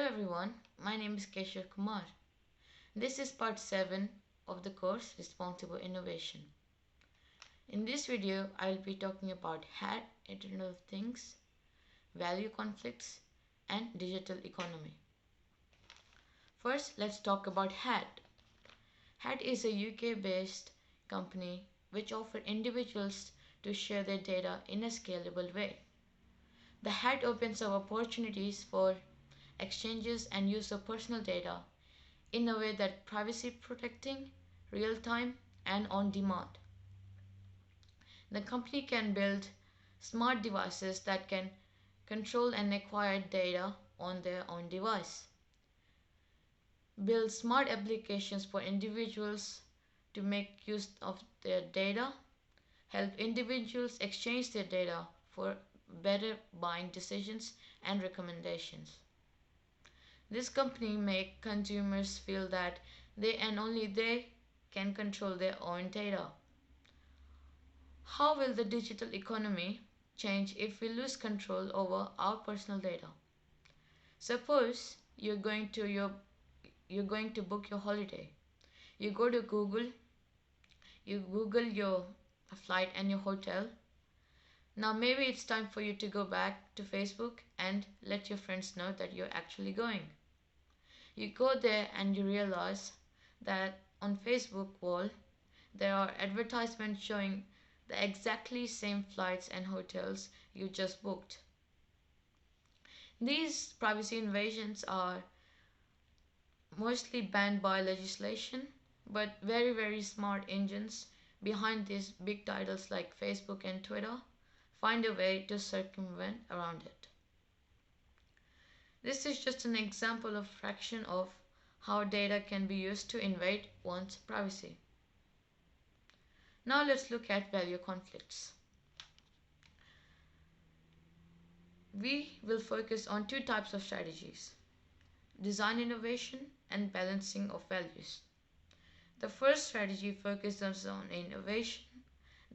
everyone, my name is Keshav Kumar. This is part 7 of the course Responsible Innovation. In this video, I'll be talking about HAT, Internet of Things, value conflicts, and digital economy. First, let's talk about HAT. HAT is a UK-based company which offers individuals to share their data in a scalable way. The HAT opens up opportunities for exchanges and use of personal data in a way that privacy protecting, real time, and on demand. The company can build smart devices that can control and acquire data on their own device, build smart applications for individuals to make use of their data, help individuals exchange their data for better buying decisions and recommendations. This company makes consumers feel that they and only they can control their own data. How will the digital economy change if we lose control over our personal data? Suppose you're going to book your holiday. You go to Google, you Google your flight and your hotel. Now maybe it's time for you to go back to Facebook and let your friends know that you're actually going. You go there and you realize that on Facebook wall there are advertisements showing the exactly same flights and hotels you just booked. These privacy invasions are mostly banned by legislation, but very smart engines behind these big titles like Facebook and Twitter find a way to circumvent around it. This is just an example of fraction of how data can be used to invade one's privacy. Now let's look at value conflicts. We will focus on two types of strategies: design innovation and balancing of values. The first strategy focuses on innovation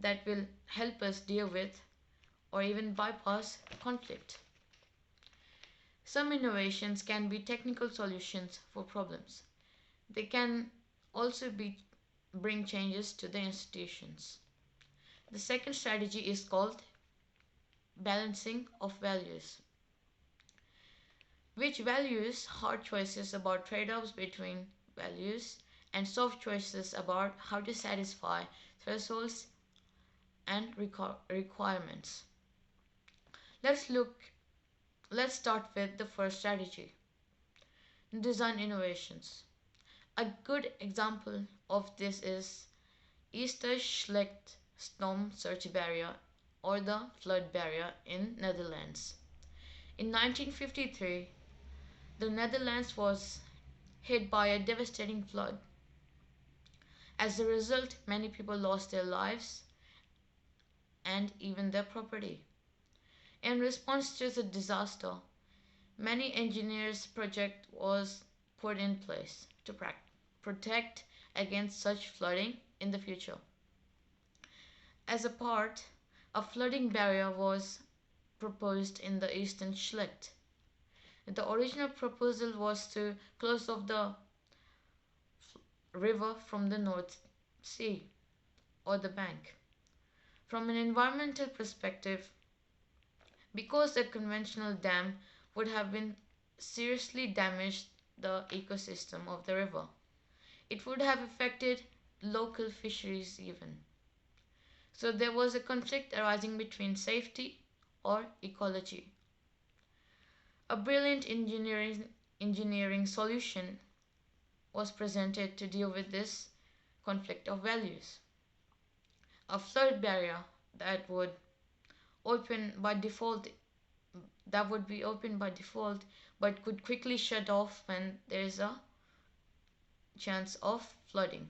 that will help us deal with or even bypass conflict. Some innovations can be technical solutions for problems. They can also bring changes to the institutions. The second strategy is called balancing of values, which values hard choices about trade-offs between values and soft choices about how to satisfy thresholds and requirements. Let's start with the first strategy: design innovations. A good example of this is Easter-Schlecht storm surge barrier, or the flood barrier in Netherlands. In 1953, the Netherlands was hit by a devastating flood. As a result, many people lost their lives and even their property. In response to the disaster, many engineers' project was put in place to protect against such flooding in the future. As a part, a flooding barrier was proposed in the Eastern Schlecht. The original proposal was to close off the river from the North Sea or the bank. From an environmental perspective, because a conventional dam would have been seriously damaged the ecosystem of the river. It would have affected local fisheries even. So there was a conflict arising between safety or ecology. A brilliant engineering solution was presented to deal with this conflict of values. A flood barrier that would open by default that would be open by default but could quickly shut off when there is a chance of flooding.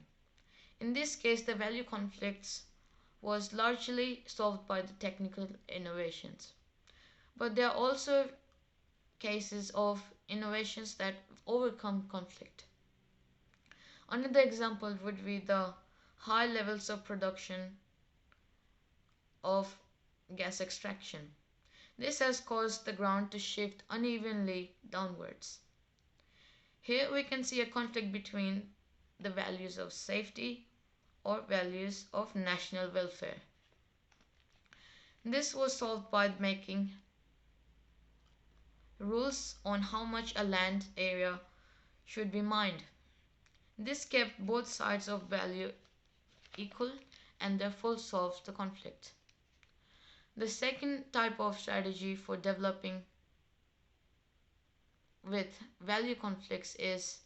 In this case, the value conflicts was largely solved by the technical innovations. But there are also cases of innovations that overcome conflict. Another example would be the high levels of production of gas extraction. This has caused the ground to shift unevenly downwards. Here we can see a conflict between the values of safety or values of national welfare. This was solved by making rules on how much a land area should be mined. This kept both sides of value equal and therefore solves the conflict. The second type of strategy for developing with value conflicts is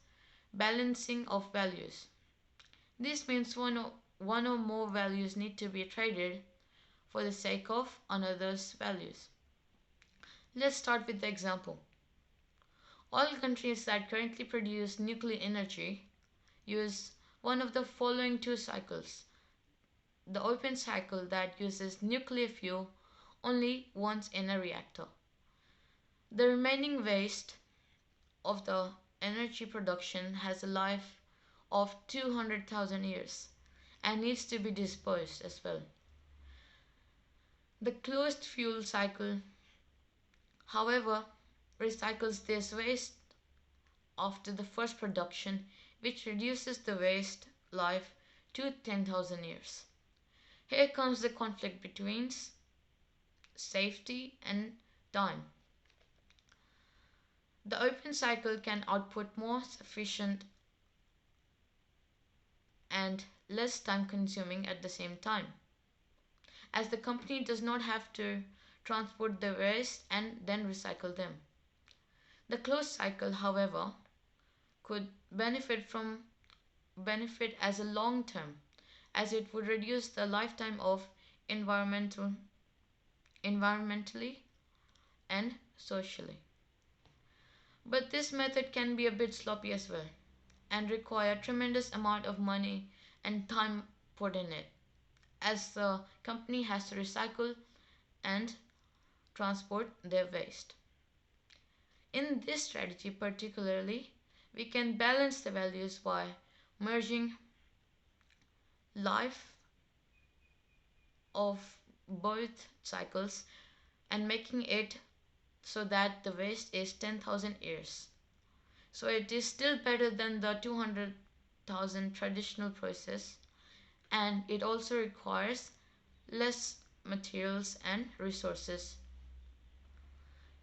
balancing of values. This means one or more values need to be traded for the sake of another's values. Let's start with the example. All countries that currently produce nuclear energy use one of the following two cycles: the open cycle that uses nuclear fuel only once in a reactor. The remaining waste of the energy production has a life of 200,000 years and needs to be disposed as well. The closed fuel cycle, however, recycles this waste after the first production, which reduces the waste life to 10,000 years. Here comes the conflict between safety and time. The open cycle can output more efficient and less time consuming at the same time, as the company does not have to transport the waste and then recycle them. The closed cycle, however, could benefit as a long term, as it would reduce the lifetime of environmentally and socially. But this method can be a bit sloppy as well and require a tremendous amount of money and time put in it, as the company has to recycle and transport their waste. In this strategy, particularly, we can balance the values by merging life of both cycles and making it so that the waste is 10,000 years. So it is still better than the 200,000 traditional process, and it also requires less materials and resources.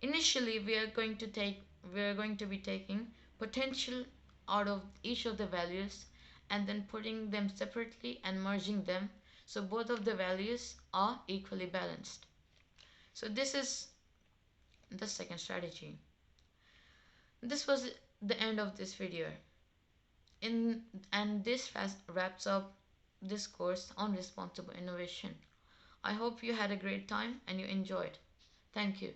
Initially, we are going to be taking potential out of each of the values and then putting them separately and merging them so both of the values are equally balanced. So this is the second strategy. This was the end of this video. And this wraps up this course on responsible innovation. I hope you had a great time and you enjoyed. Thank you.